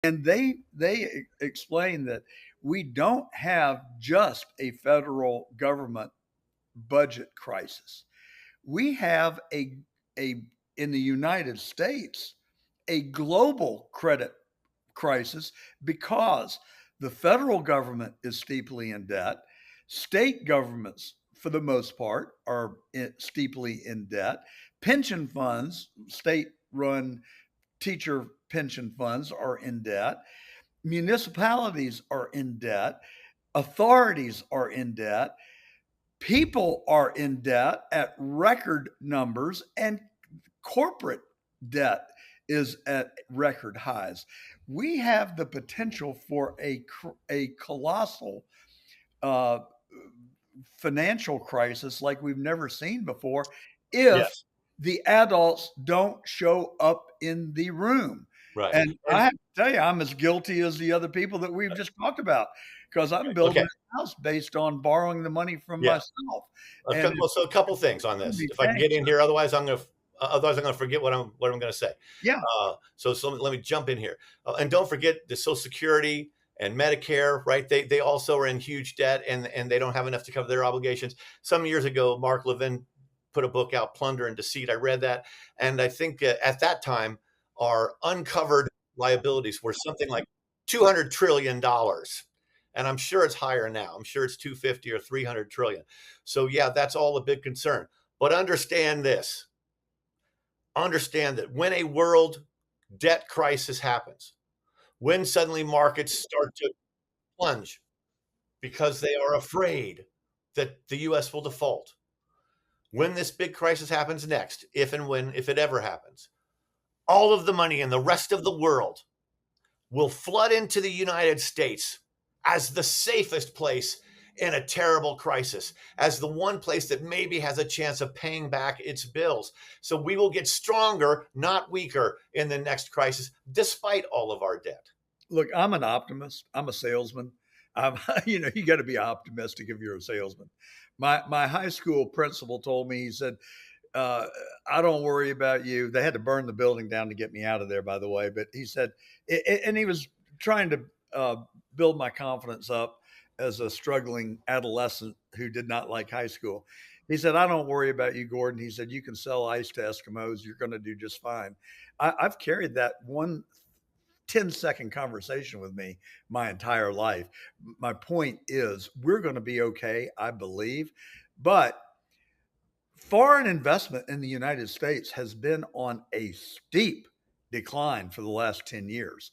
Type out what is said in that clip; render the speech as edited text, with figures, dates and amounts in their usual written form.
And they explain that we don't have just a federal government budget crisis. We have a in the United States a global credit crisis because the federal government is steeply in debt. State governments, for the most part, are steeply in debt. Pension funds, state run teacher pension funds, are in debt. Municipalities are in debt. Authorities are in debt. People are in debt at record numbers, and corporate debt is at record highs. We have the potential for a colossal uh, financial crisis like we've never seen before if Yes, the adults don't show up in the room. right. And I And have to tell you, I'm as guilty as the other people that we've just talked about because I'm building okay, a house based on borrowing the money from yeah. myself. And Well, so a couple things on it's going to this, be if I can paying. get in here. Otherwise I'm going to forget what I'm going to say. Yeah. So let me jump in here, and don't forget the Social Security and Medicare. Right? They also are in huge debt, and they don't have enough to cover their obligations. Some years ago, Mark Levin put a book out, Plunder and Deceit. I read that, and I think at that time our uncovered liabilities were something like $200 trillion. And I'm sure it's higher now. I'm sure it's 250 or 300 trillion. So yeah, that's all a big concern. But understand that when a world debt crisis happens, when suddenly markets start to plunge because they are afraid that the US will default, when this big crisis happens next, if it ever happens, all of the money in the rest of the world will flood into the United States as the safest place in a terrible crisis, as the one place that maybe has a chance of paying back its bills. So we will get stronger, not weaker, in the next crisis, despite all of our debt. Look, I'm an optimist. I'm a salesman. I'm, you got to be optimistic if you're a salesman. My high school principal told me, he said, uh, I don't worry about you. They had to burn the building down to get me out of there, by the way. But he said, and he was trying to build my confidence up as a struggling adolescent who did not like high school. He said, I don't worry about you, Gordon. He said, you can sell ice to Eskimos. You're going to do just fine. I've carried that one 10-second conversation with me my entire life. My point is, we're going to be okay, I believe. But foreign investment in the United States has been on a steep decline for the last 10 years.